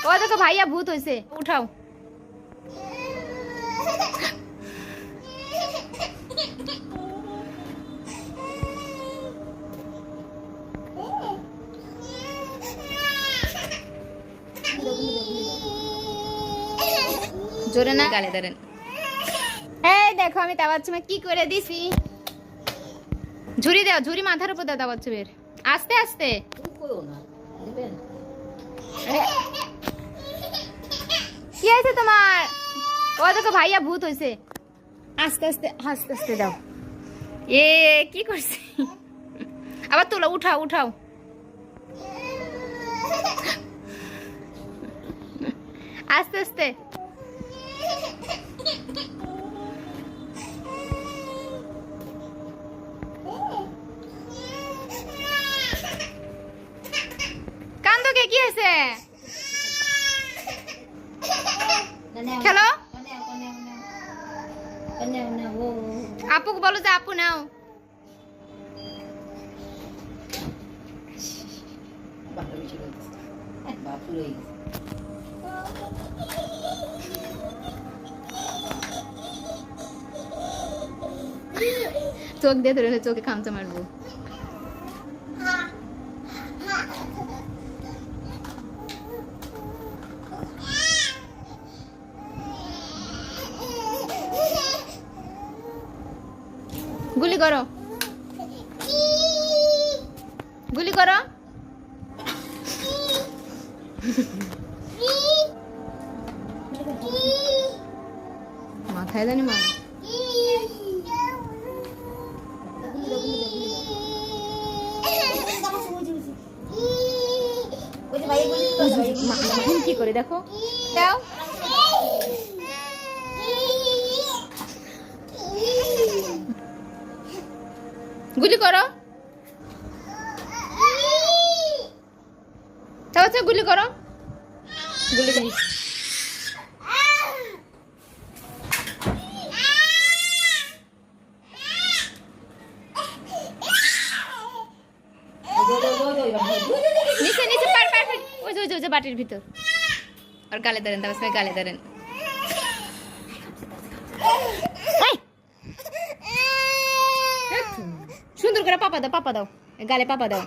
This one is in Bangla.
ও দেখো ভাইয়া ভূত হয়েছে, উঠাও। জোরে না, গালে ধরেন। এই দেখো আমি তাবাচ্চুমে কি করে দিছি। ঝুরি দাও, ঝুরি মাথার উপর দাও তাবাচ্চুমের। আস্তে আস্তে। কি হয়েছে তোমার? ও দেখো ভাইয়া ভূত হয়েছে। আস্তে আস্তে আস্তে আস্তে দাও। এ কি করছে? আবার তোলো, উঠাও উঠাও। আস্তে আস্তে। কান্দো কে, কি হয়েছে? খেলো। আপুকে বলো যে আপু নাও। চোখ দিয়ে ধরে চোখে খামচা মারবো। গুলি করো, গুলি করো। মাথায় জানি মার। কি করে দেখো, দাও। গুলি করো, তাহলে গুলি করো, গুলি করি। নিচে নিচে, পার পার, ওই যে ওই যে বাটির ভিতর। আর গালে ধরেন, তারপর গালে ধরেন। সুন্দর করে পাপা দাও, পাপা দাও, গালে পাপা দাও।